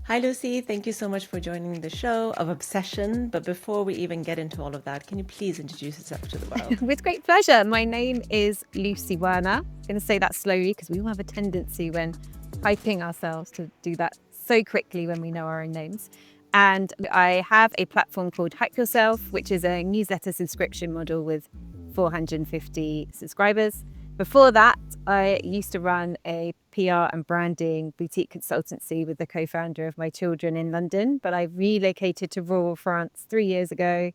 Hi, Lucy. Thank you so much for joining the show of Obsession. But before we even get into all of that, can you please introduce yourself to the world? With great pleasure. My name is Lucy Werner. I'm going to say that slowly because we all have a tendency when typing ourselves to do that so quickly when we know our own names. And I have a platform called Hack Yourself, which is a newsletter subscription model with 450 subscribers. Before that, I used to run a PR and branding boutique consultancy with the co-founder of my children in London, but I relocated to rural France 3 years ago,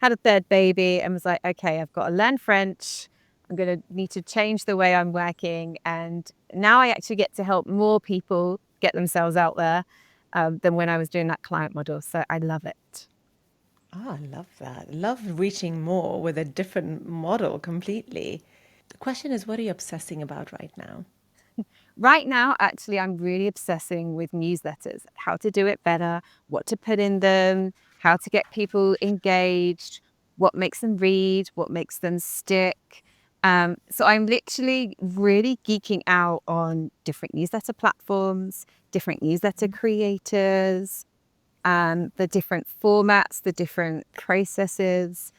had a third baby, and was like, okay, I've got to learn French. I'm going to need to change the way I'm working. And now I actually get to help more people get themselves out there than when I was doing that client model. So I love it. Oh, I love that. Love reaching more with a different model completely. The question is, what are you obsessing about right now? Right now, actually, I'm really obsessing with newsletters, how to do it better, what to put in them, how to get people engaged, what makes them read, what makes them stick. So I'm literally really geeking out on different newsletter platforms, different newsletter creators, the different formats, the different processes.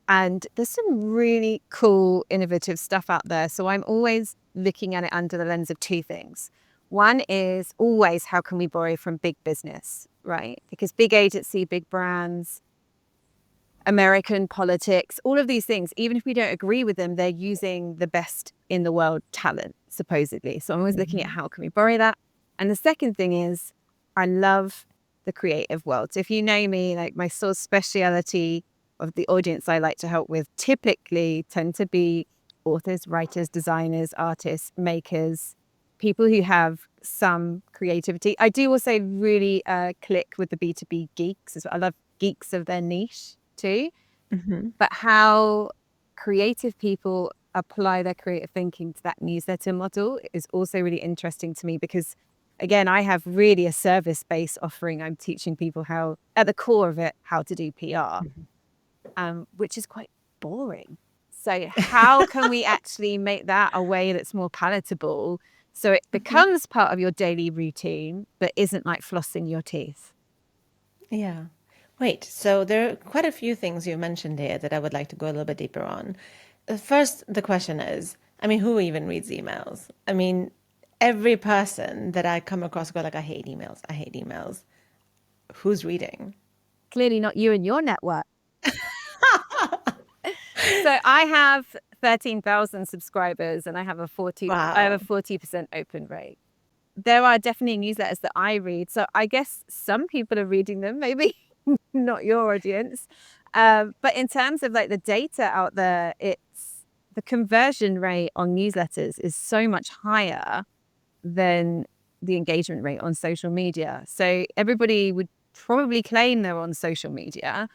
And there's some really cool, innovative stuff out there. So I'm always looking at it under the lens of two things. One is always how can we borrow from big business, right? Because big agency, big brands, American politics, all of these things, even if we don't agree with them, they're using the best in the world talent, supposedly. So I'm always looking at how can we borrow that. And the second thing is I love the creative world. So if you know me, like my sort of speciality of the audience I like to help with typically tend to be authors, writers, designers, artists, makers, people who have some creativity. I do also really click with the B2B geeks as well. I love geeks of their niche too, Mm-hmm. but how creative people apply their creative thinking to that newsletter model is also really interesting to me because, again, I have really a service-based offering. I'm teaching people how, at the core of it, how to do PR, which is quite boring. So how can we actually make that a way that's more palatable so it Mm-hmm. becomes part of your daily routine, but isn't like flossing your teeth? Yeah. Wait, so there are quite a few things you mentioned here that I would like to go a little bit deeper on. First, the question is, I mean, who even reads emails? I mean, every person that I come across go like, I hate emails. I hate emails. Who's reading? Clearly not you and your network. So I have 13,000 subscribers and I have a Wow. 40% open rate. There are definitely newsletters that I read. So I guess some people are reading them, maybe not your audience. But in terms of like the data out there, it's the conversion rate on newsletters is so much higher than the engagement rate on social media. So everybody would probably claim they're on social media,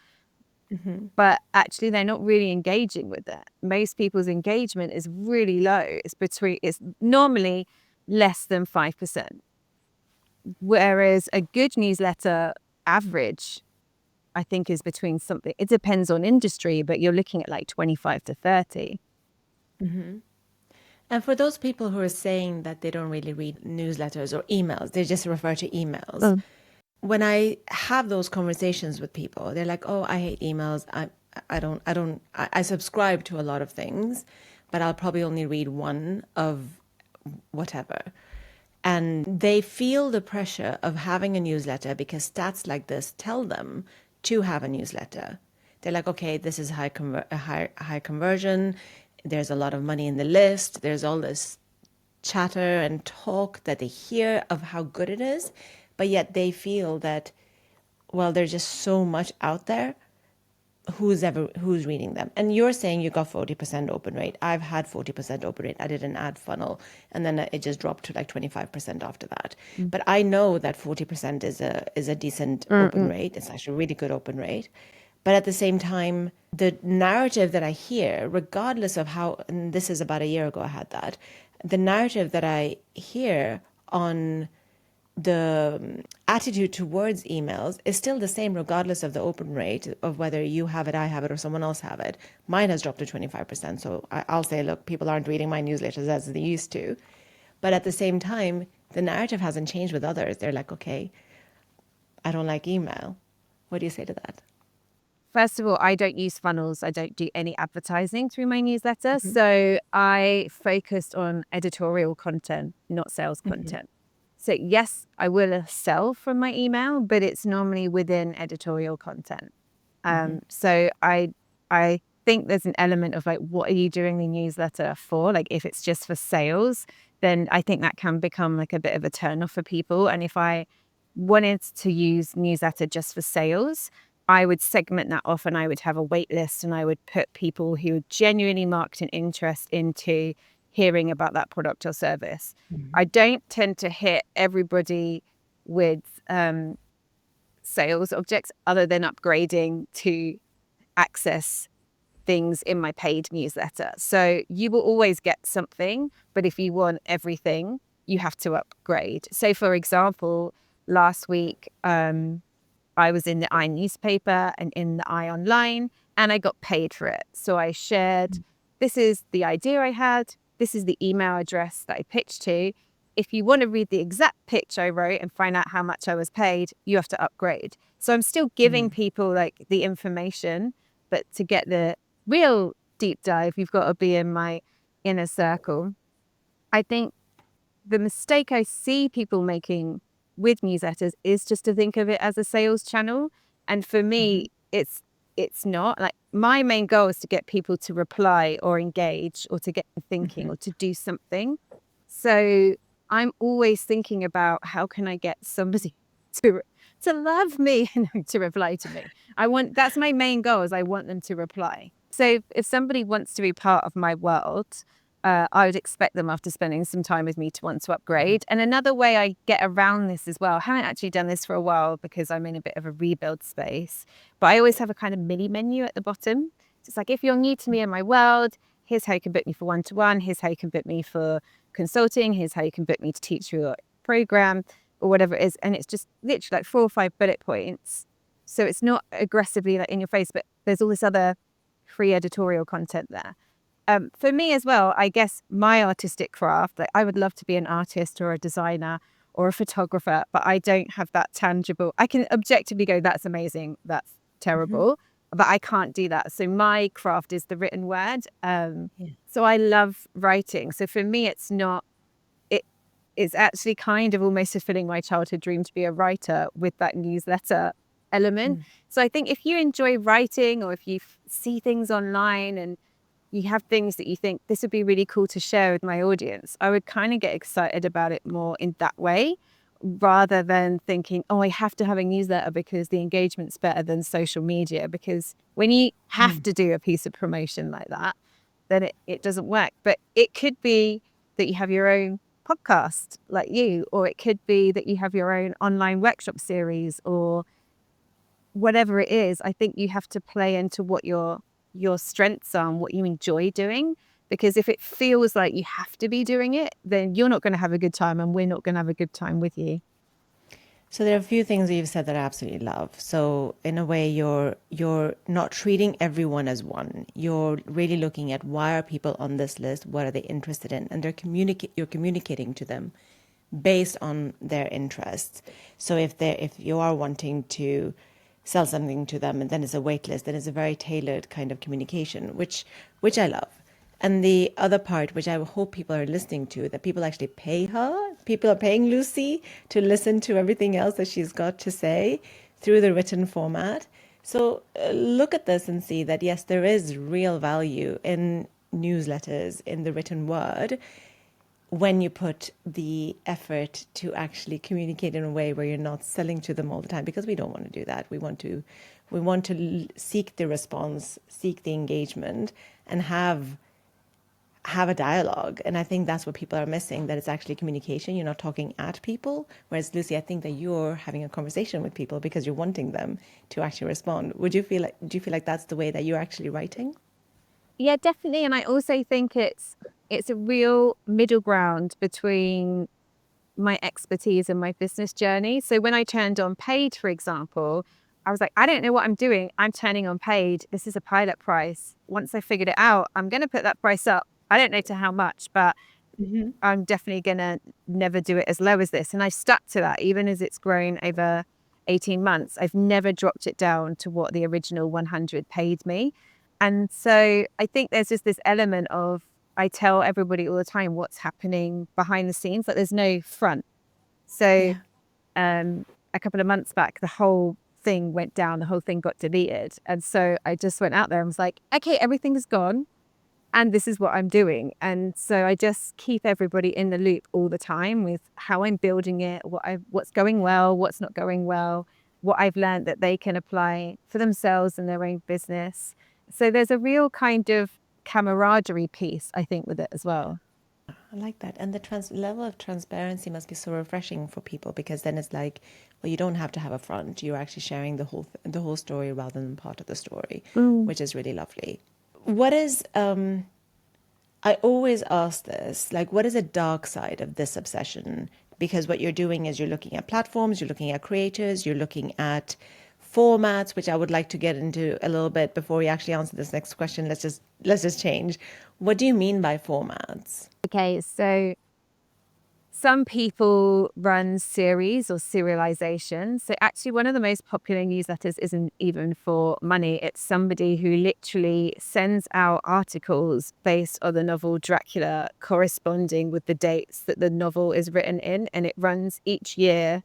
Hmm. but actually they're not really engaging with it. Most people's engagement is really low. It's normally less than 5%. Whereas a good newsletter average, I think, is between something, it depends on industry, but you're looking at like 25 to 30. Hmm. And for those people who are saying that they don't really read newsletters or emails, they just refer to emails. Mm. When I have those conversations with people, they're like, "Oh, I hate emails. I subscribe to a lot of things, but I'll probably only read one of whatever." And they feel the pressure of having a newsletter because stats like this tell them to have a newsletter. They're like, okay, this is high conversion. There's a lot of money in the list. There's all this chatter and talk that they hear of how good it is, but yet they feel that, well, there's just so much out there. Who's reading them? And you're saying you got 40% open rate. I've had 40% open rate. I did an ad funnel and then it just dropped to like 25% after that. Mm. But I know that 40% is a decent open Mm-mm. rate. It's actually a really good open rate. But at the same time, the narrative that I hear, regardless of how, and this is about a year ago I had that, the narrative that I hear on the attitude towards emails is still the same regardless of the open rate of whether you have it, I have it, or someone else have it. Mine has dropped to 25%. So I'll say, look, people aren't reading my newsletters as they used to. But at the same time, the narrative hasn't changed with others. They're like, okay, I don't like email. What do you say to that? First of all, I don't use funnels. I don't do any advertising through my newsletter. Hmm. So I focused on editorial content, not sales Hmm. content. So yes, I will sell from my email, but it's normally within editorial content. Hmm. So I think there's an element of like, what are you doing the newsletter for? Like if it's just for sales, then I think that can become like a bit of a turn off for people. And if I wanted to use newsletter just for sales, I would segment that off and I would have a wait list and I would put people who genuinely marked an interest into hearing about that product or service. I don't tend to hit everybody with sales objects other than upgrading to access things in my paid newsletter. So you will always get something, but if you want everything, you have to upgrade. So for example, last week, I was in the I newspaper and in the I online, and I got paid for it. So I shared, this is the idea I had, this is the email address that I pitched to. If you want to read the exact pitch I wrote and find out how much I was paid, you have to upgrade. So I'm still giving people like the information, but to get the real deep dive, you've got to be in my inner circle. I think the mistake I see people making with newsletters is just to think of it as a sales channel. And for Hmm. me, it's not. Like my main goal is to get people to reply or engage or to get them thinking Hmm. or to do something. So I'm always thinking about how can I get somebody to to love me and to reply to me. That's my main goal is I want them to reply. So if somebody wants to be part of my world, I would expect them after spending some time with me to want to upgrade. And another way I get around this as well, I haven't actually done this for a while because I'm in a bit of a rebuild space, but I always have a kind of mini menu at the bottom. So it's like, if you're new to me and my world, here's how you can book me for one-to-one. Here's how you can book me for consulting. Here's how you can book me to teach you a program or whatever it is. And it's just literally like 4 or 5 bullet points. So it's not aggressively like in your face, but there's all this other free editorial content there. For me as well, I guess my artistic craft, like I would love to be an artist or a designer or a photographer, but I don't have that tangible. I can objectively go, that's amazing, that's Hmm. terrible, but I can't do that. So my craft is the written word. Yeah. So I love writing. So for me, it is actually kind of almost fulfilling my childhood dream to be a writer with that newsletter element. Mm. So I think if you enjoy writing or if you see things online and you have things that you think this would be really cool to share with my audience, I would kind of get excited about it more in that way rather than thinking, oh, I have to have a newsletter because the engagement's better than social media. Because when you have Mm. to do a piece of promotion like that, then it doesn't work. But it could be that you have your own podcast like you, or it could be that you have your own online workshop series or whatever it is. I think you have to play into what your strengths are and what you enjoy doing. Because if it feels like you have to be doing it, then you're not going to have a good time and we're not going to have a good time with you. So there are a few things that you've said that I absolutely love. So in a way, you're not treating everyone as one. You're really looking at why are people on this list? What are they interested in? And you're communicating to them based on their interests. So if you are wanting to sell something to them and then it's a wait list, then it's a very tailored kind of communication, which I love. And the other part, which I hope people are listening to, that people actually pay her, people are paying Lucy to listen to everything else that she's got to say through the written format. So look at this and see that, yes, there is real value in newsletters, in the written word, when you put the effort to actually communicate in a way where you're not selling to them all the time, because we don't want to do that. We want to seek the response, seek the engagement, and have a dialogue. And I think that's what people are missing, that it's actually communication. You're not talking at people. Whereas Lucy, I think that you're having a conversation with people because you're wanting them to actually respond. Do you feel like that's the way that you're actually writing? Yeah, definitely. And I also think it's a real middle ground between my expertise and my business journey. So when I turned on paid, for example, I was like, I don't know what I'm doing. I'm turning on paid. This is a pilot price. Once I figured it out, I'm going to put that price up. I don't know to how much, but Mm-hmm. I'm definitely going to never do it as low as this. And I stuck to that, even as it's grown over 18 months, I've never dropped it down to what the original 100 paid me. And so I think there's just this element of, I tell everybody all the time what's happening behind the scenes, like there's no front. So Yeah. a couple of months back, the whole thing went down, the whole thing got deleted. And so I just went out there and was like, okay, everything is gone and this is what I'm doing. And so I just keep everybody in the loop all the time with how I'm building it, what's going well, what's not going well, what I've learned that they can apply for themselves and their own business. So there's a real kind of camaraderie piece, I think, with it as well. I like that. And the level of transparency must be so refreshing for people because then it's like, well, you don't have to have a front. You're actually sharing the whole story rather than part of the story, Mm. which is really lovely. What is I always ask this, like, what is a dark side of this obsession? Because what you're doing is you're looking at platforms, you're looking at creators, you're looking at formats, which I would like to get into a little bit before we actually answer this next question. Let's just change. What do you mean by formats? Okay, so some people run series or serialization. So actually one of the most popular newsletters isn't even for money. It's somebody who literally sends out articles based on the novel Dracula corresponding with the dates that the novel is written in, and it runs each year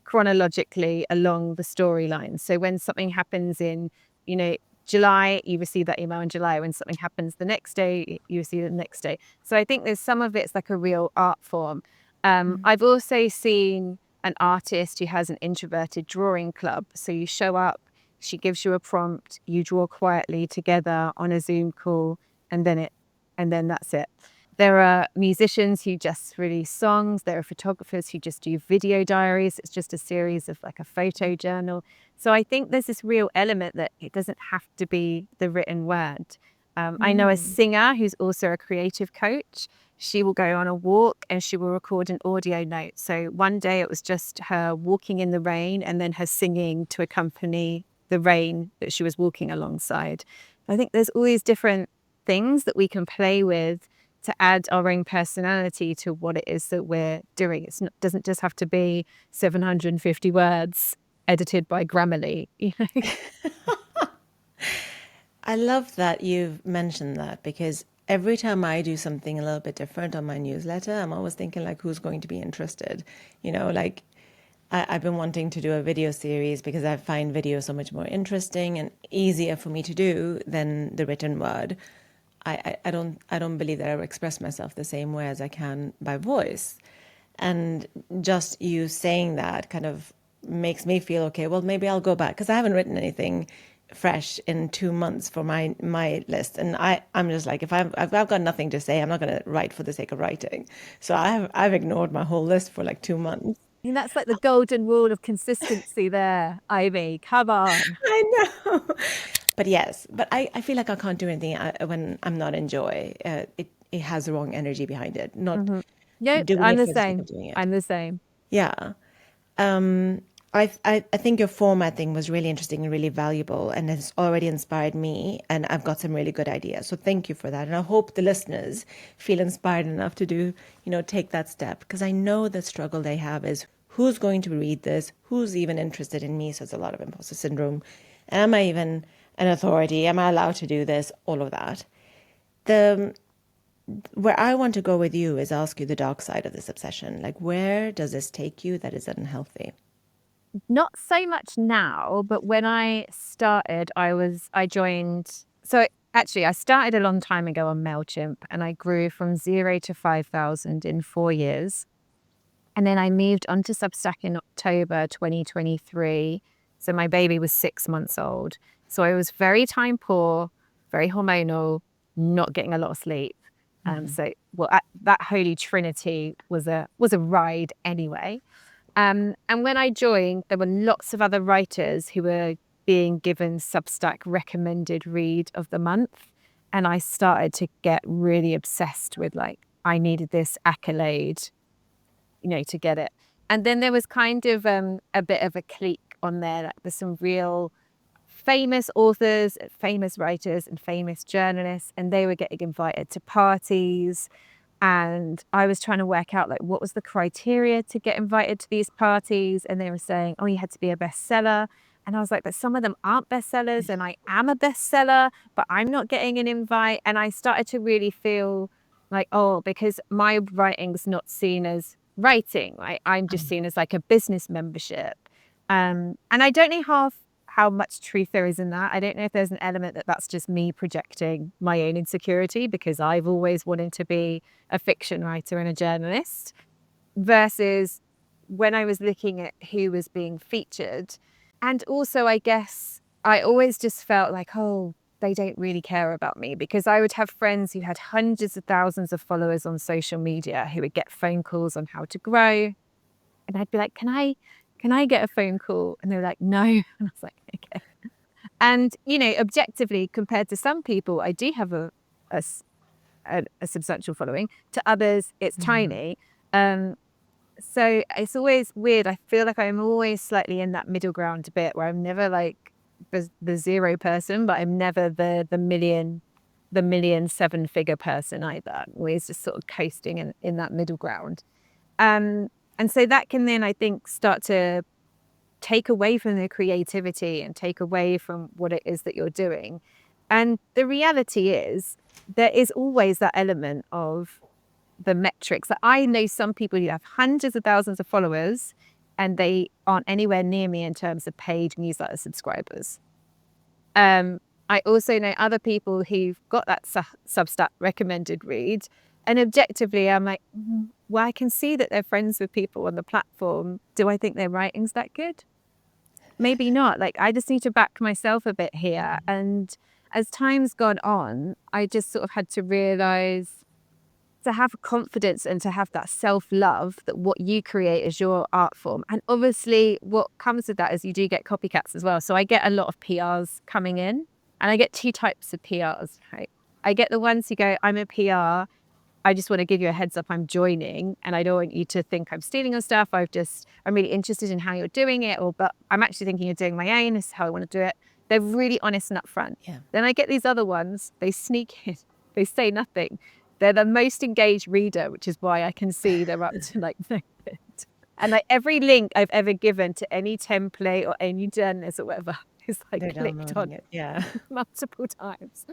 chronologically along the storyline. So when something happens in, you know, July, you receive that email in July. When something happens the next day, you receive it the next day. So I think there's some of it's like a real art form. I've also seen an artist who has an introverted drawing club. So you show up, she gives you a prompt, you draw quietly together on a Zoom call, and then that's it. There are musicians who just release songs. There are photographers who just do video diaries. It's just a series of like a photo journal. So I think there's this real element that it doesn't have to be the written word. I know a singer who's also a creative coach. She will go on a walk and she will record an audio note. So one day it was just her walking in the rain and then her singing to accompany the rain that she was walking alongside. I think there's all these different things that we can play with to add our own personality to what it is that we're doing. Doesn't just have to be 750 words edited by Grammarly, you know? I love that you've mentioned that because every time I do something a little bit different on my newsletter, I'm always thinking like, who's going to be interested? Like I've been wanting to do a video series because I find video so much more interesting and easier for me to do than the written word. I don't believe that I express myself the same way as I can by voice. And just you saying that kind of makes me feel okay. Well, maybe I'll go back because I haven't written anything fresh in 2 months for my list, and I'm just like if I've got nothing to say, I'm not going to write for the sake of writing. So I've ignored my whole list for like 2 months. And that's like the golden rule of consistency there, Ivy. Come on. I know, but yes, but I feel like I can't do anything when I'm not in joy. It has the wrong energy behind it. Not Hmm. Yeah, doing I'm it the for the sake same. of doing it. I'm the same. Yeah. Um, I think your format thing was really interesting and really valuable and has already inspired me. And I've got some really good ideas. So thank you for that. And I hope the listeners feel inspired enough to take that step. Because I know the struggle they have is who's going to read this? Who's even interested in me? So it's a lot of imposter syndrome. Am I even an authority? Am I allowed to do this? All of that. The Where I want to go with you is ask you the dark side of this obsession. Like, where does this take you that is unhealthy? Not so much now, but when I started, I joined. So actually, I started a long time ago on MailChimp and I grew from 0 to 5,000 in 4 years. And then I moved onto Substack in October 2023. So my baby was 6 months old. So I was very time poor, very hormonal, not getting a lot of sleep. That holy trinity was a ride anyway. And when I joined, there were lots of other writers who were being given Substack recommended read of the month. And I started to get really obsessed with like, I needed this accolade, to get it. And then there was kind of a bit of a clique on there. Like there's some real famous authors, famous writers, and famous journalists, and they were getting invited to parties. And I was trying to work out like what was the criteria to get invited to these parties. And they were saying, oh, you had to be a bestseller. And I was like, but some of them aren't bestsellers and I am a bestseller, but I'm not getting an invite. And I started to really feel like, oh, because my writing's not seen as writing, right? I'm just seen as like a business membership. And I don't know how much truth there is in that. I don't know if there's an element that that's just me projecting my own insecurity because I've always wanted to be a fiction writer and a journalist versus when I was looking at who was being featured. And also, I guess I always just felt like, oh, they don't really care about me because I would have friends who had hundreds of thousands of followers on social media who would get phone calls on how to grow. And I'd be like, can I get a phone call? And they were like, no. And I was like, okay. And, objectively, compared to some people, I do have a substantial following. To others, it's tiny. So it's always weird. I feel like I'm always slightly in that middle ground a bit where I'm never like the zero person, but I'm never the million seven-figure person either. I'm always just sort of coasting in that middle ground. And so that can then, I think, start to take away from the creativity and take away from what it is that you're doing. And the reality is there is always that element of the metrics. That I know some people who have hundreds of thousands of followers and they aren't anywhere near me in terms of paid newsletter subscribers. I also know other people who've got that Substack recommended read, and objectively I'm like, well, I can see that they're friends with people on the platform. Do I think their writing's that good? Maybe not. Like, I just need to back myself a bit here. And as time's gone on, I just sort of had to realize to have confidence and to have that self-love that what you create is your art form. And obviously what comes with that is you do get copycats as well. So I get a lot of PRs coming in, and I get two types of PRs, right? I get the ones who go, I'm a PR. I just want to give you a heads up, I'm joining, and I don't want you to think I'm stealing your stuff. I'm really interested in how you're doing it, but I'm actually thinking you're doing my own. This is how I want to do it. They're really honest and upfront. Yeah. Then I get these other ones, they sneak in, they say nothing. They're the most engaged reader, which is why I can see they're up to like no good. And like every link I've ever given to any template or any journalist or whatever is like They're clicked downloading on it. Yeah. multiple times.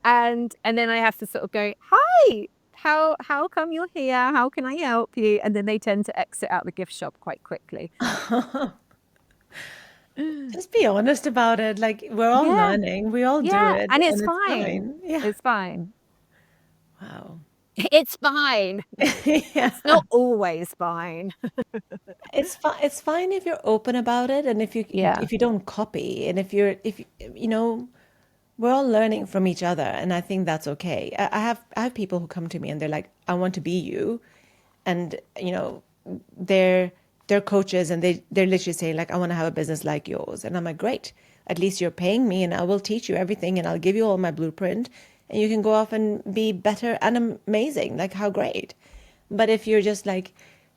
And then I have to sort of go, hi, how come you're here? How can I help you? And then they tend to exit out the gift shop quite quickly. Just be honest about it. Like, we're all Yeah, learning. We all do yeah. it, And it's and it's fine. fine. Yeah. It's fine. Wow. It's fine. Yeah. It's not always fine. It's fine. It's fine if you're open about it, and Yeah. if you don't copy, and if you know, we're all learning from each other, and I think that's okay. I have people who come to me and they're like, I want to be you, and they're coaches, and they're literally saying like, I want to have a business like yours, and I'm like, great. At least you're paying me, and I will teach you everything, and I'll give you all my blueprint, and you can go off and be better and amazing. Like, how great. But if you're just like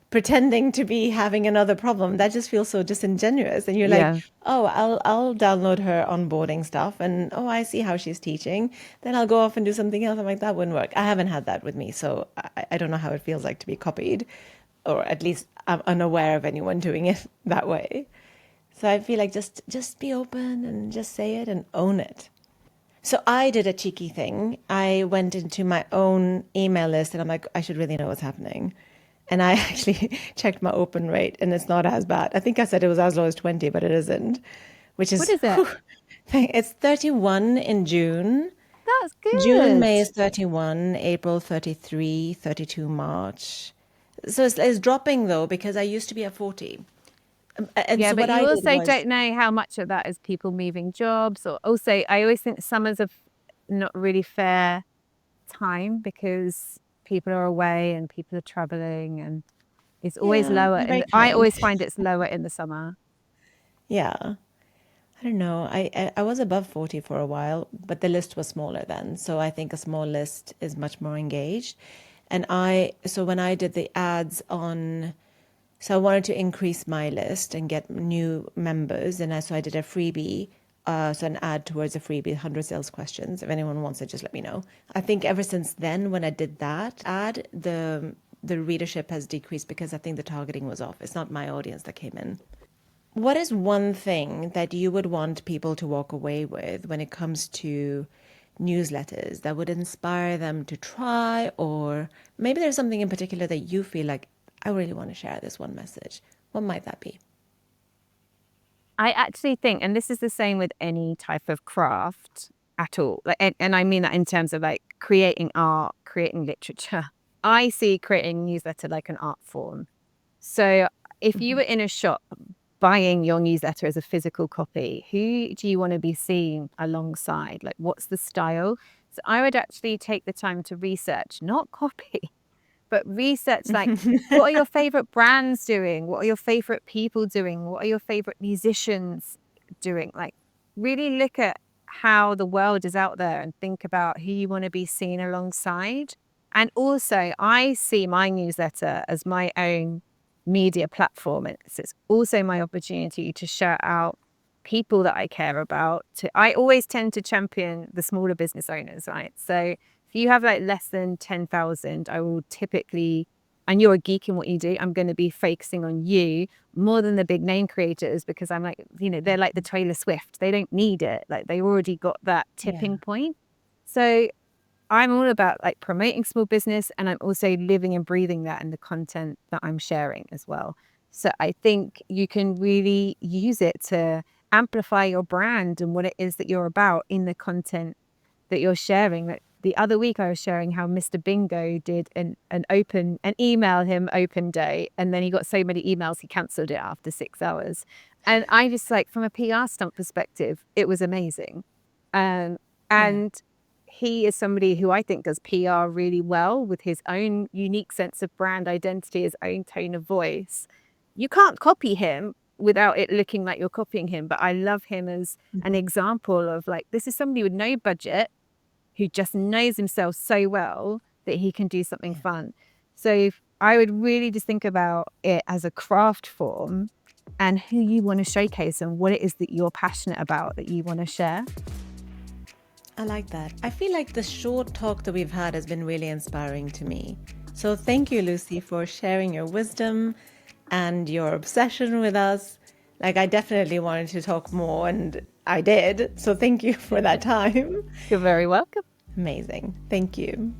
pretending to be having another problem, that just feels so disingenuous. And you're like, Yeah. oh, I'll download her onboarding stuff, and oh, I see how she's teaching. Then I'll go off and do something else. I'm like, that wouldn't work. I haven't had that with me, so I don't know how it feels like to be copied, or at least I'm unaware of anyone doing it that way. So I feel like just be open and just say it and own it. So I did a cheeky thing. I went into my own email list and I'm like, I should really know what's happening. And I actually checked my open rate and it's not as bad. I think I said it was as low as 20, but it isn't, which What is, is it? whew, it's 31 in June. That's June, good. May is 31, April 33, 32 March. So it's dropping though, because I used to be at 40. And Yeah, so but what you I did also was, don't know how much of that is people moving jobs, or also I always think summer's a not really fair time because people are away and people are traveling, and it's always yeah, lower. And very I kind. always find it's lower in the summer. Yeah. I don't know. I was above 40 for a while, but the list was smaller then. So I think a small list is much more engaged. And so when I did the ads on, so I wanted to increase my list and get new members. So I did a freebie So an ad towards a freebie, 100 sales questions. If anyone wants it, just let me know. I think ever since then, when I did that ad, the readership has decreased because I think the targeting was off. It's not my audience that came in. What is one thing that you would want people to walk away with when it comes to newsletters that would inspire them to try, or maybe there's something in particular that you feel like I really want to share this one message? What might that be? I actually think, and this is the same with any type of craft at all, like, and I mean that in terms of like creating art, creating literature. I see creating a newsletter like an art form. So if you were in a shop buying your newsletter as a physical copy, who do you want to be seeing alongside? Like, what's the style? So I would actually take the time to research, not copy, but research like, what are your favorite brands doing? What are your favorite people doing? What are your favorite musicians doing? Like, really look at how the world is out there and think about who you want to be seen alongside. And also, I see my newsletter as my own media platform. It's also my opportunity to shout out people that I care about. I always tend to champion the smaller business owners, right? So if you have like less than 10,000, I will typically, and you're a geek in what you do, I'm going to be focusing on you more than the big name creators, because I'm like, they're like the Taylor Swift. They don't need it. Like, they already got that Yeah. tipping point. So I'm all about like promoting small business, and I'm also living and breathing that in the content that I'm sharing as well. So I think you can really use it to amplify your brand and what it is that you're about in the content that you're sharing. Like the other week, I was sharing how Mr. Bingo did an email him open day, and then he got so many emails he cancelled it after 6 hours. And I just, like, from a PR stunt perspective, it was amazing. Yeah. And he is somebody who I think does PR really well with his own unique sense of brand identity, his own tone of voice. You can't copy him without it looking like you're copying him. But I love him as an example of like, this is somebody with no budget who just knows himself so well that he can do something Yeah. fun. So I would really just think about it as a craft form and who you want to showcase and what it is that you're passionate about that you want to share. I like that. I feel like the short talk that we've had has been really inspiring to me. So thank you, Lucy, for sharing your wisdom and your obsession with us. Like, I definitely wanted to talk more, and I did. So thank you for that time. You're very welcome. Amazing. Thank you.